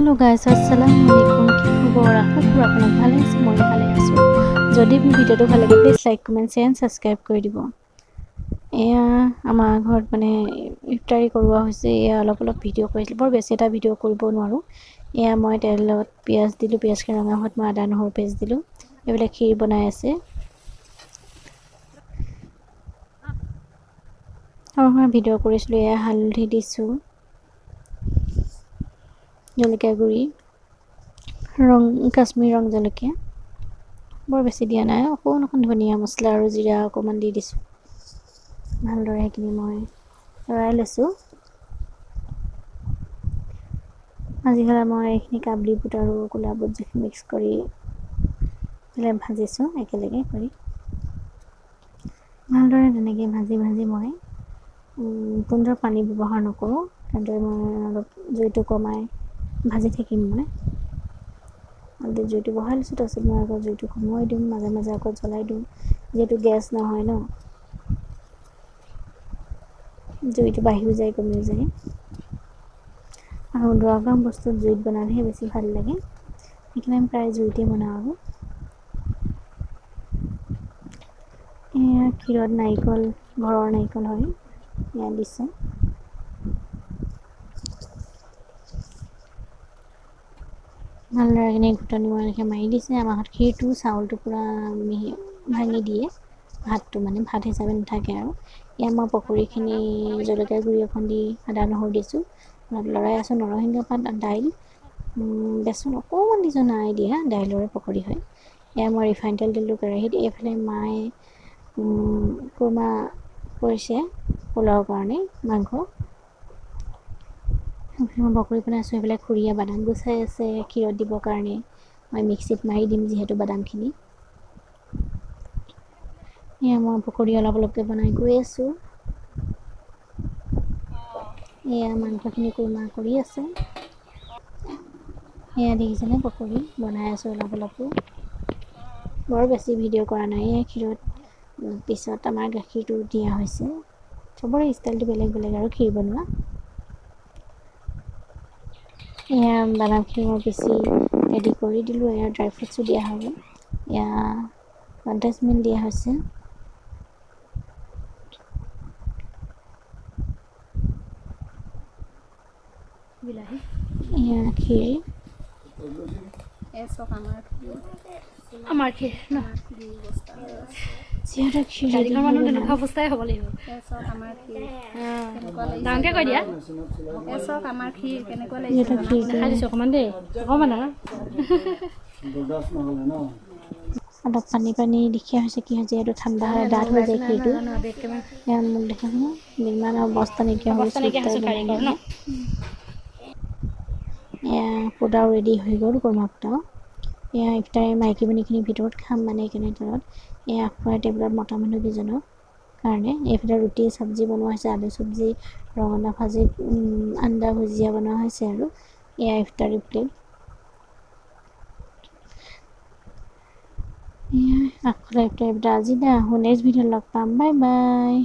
Hello guys, আসসালামু আলাইকুম। কি খবৰ? আশা কৰোঁ আপোনালোক ভালে আছে, মই ভালে আছোঁ। যদি মোৰ ভিডিঅ'টো ভাল লাগে please like, comment, share and subscribe কৰি দিব। এয়া আমাৰ ঘৰত মানে ইফতাৰী কৰোৱা হৈছে। এয়া অলপ ভিডিঅ' কৰিছিলোঁ, বৰ বেছি এটা ভিডিঅ' কৰিব নোৱাৰোঁ। এয়া মই তেলত পিঁয়াজ দিলোঁ, পিঁয়াজখিনি ৰঙা হোৱাত মই আদা নহৰু পেষ্ট দিলোঁ। এইবিলাক ক্ষীৰ বনাই আছে আৰু মই ভিডিঅ' কৰিছিলোঁ। এয়া হালধি দিছোঁ, জলকীয়া গুড়ি, কাশ্মীৰ ৰং জলকীয়া বৰ বেছি দিয়া নাই, অকণ ধনিয়া মছলা আৰু জিৰা অকণমান দি দিছোঁ। ভালদৰে সেইখিনি মই লৰাই লৈছোঁ। আজিকালি মই এইখিনি কাবলি বুট আৰু ক'লা বুট যিখিনি মিক্স কৰি পেলাই ভাজিছোঁ একেলগে কৰি ভালদৰে তেনেকৈ ভাজি মই পোনডোৰ পানী ব্যৱহাৰ নকৰোঁ। তেনেদৰে মই অলপ জুইটো কমাই ভাজি থাকিম। মই অলৰেডি জুইটো বহাই লৈছোঁ, তাৰপিছত মই আকৌ জুইটো কমাই দিওঁ, মাজে মাজে আকৌ জ্বলাই দিওঁ, যিহেতু গেছ নহয় ন, জুইটো বাঢ়িও যায় কমিও যায়। আৰু দুৱাৰ্গাম বস্তুত জুইত বনালেহে বেছি ভাল লাগে, সেইকাৰণে আমি প্ৰায় জুইতে বনাওঁ। আৰু এয়া ক্ষীৰত নাৰিকল, ঘৰৰ নাৰিকল হয়, এয়া দিছে। ভালদৰে এইখিনি ঘুটনি মই এনেকৈ মাৰি দিছে। আমাৰ ঘৰত ক্ষীৰটো চাউলটো পূৰা মিহি ভাঙি দিয়ে, ভাতটো মানে ভাত হিচাপে নাথাকে। আৰু ইয়াত মই পকৰীখিনি জলকীয়া গুড়ি অকণ দি আদা নহৰু দিছোঁ, লৰাই আছোঁ। নৰসিংহ পাত, দাইল, বেচন অকণমান দিছোঁ, নাই দিয়া, দাইলৰে পকৰী হয়। এয়া মই ৰিফাইন তেল দিলোঁ কেৰাহীত। এইফালে মায়ে কোৰমা কৰিছে পোলাওৰ কাৰণে মাংস। মই পকৰি বনাইছোঁ। সেইবিলাক খুৰীয়ে বাদাম গুচাই আছে ক্ষীৰত দিবৰ কাৰণে। মই মিক্সিত মাৰি দিম যিহেতু বাদামখিনি। এয়া মই পকৰি অলপকৈ বনাই গৈ আছোঁ। এয়া মাংসখিনি কোৰমা কৰি আছে। এয়া দেখিছেনে, পকৰি বনাই আছোঁ অলপকৈ। বৰ বেছি ভিডিঅ' কৰা নাই। এই ক্ষীৰত পিছত আমাৰ গাখীৰটো দিয়া হৈছে। চবৰে ষ্টাইলটো বেলেগ বেলেগ আৰু ক্ষীৰ বনোৱা। এয়া বাদামখিনি মই পিচি ৰেডি কৰি দিলোঁ। এয়া ড্ৰাই ফ্ৰুটছো দিয়া হ'ব। এয়া 50 মিনিট দিয়া হৈছে। বিলাহী, এয়া ক্ষীৰ, আমাৰ ক্ষীৰ ন, যিহেতু ক্ষীৰ তেনেকুৱা অৱস্থাই হ'ব লাগিব। ডাঙৰকৈ কৈ দিয়া, আমাৰ ক্ষীৰ কেনেকুৱা লাগিছে দেখাই দিছোঁ অকণমান দেই, অকণমান আৰু অলপ পানী দেখিয়া হৈছে। কি হৈছে, এইটো ঠাণ্ডা হ'লে ডাঠ হৈ যায় ক্ষীৰটো। এয়া মোক দেখাব ইমান অৱস্থা নাইকিয়া হৈছে কাৰিকৰ ন। এয়া পোলাও ৰেডি হৈ গ'ল, কোৰমা পোলাও। এয়া ইফতাৰী মাইকী মানুহখিনিৰ ভিতৰত খাম মানে এইখিনি তলত। এয়া আখোৱাৰ টেবুলত মতা মানুহ কেইজনৰ কাৰণে। এইফালে ৰুটি চব্জি বনোৱা হৈছে, আলু চব্জি, ৰঙালাও ভাজি, আন্দা ভুজিয়া বনোৱা হৈছে। আৰু এয়া ইফতাৰী প্লেট। এয়া আগফালে ইফতাৰী প্লেট। আজিলৈ আহোঁ, নেক্সট ভিডিঅ'ত লগ পাম, বাই বাই।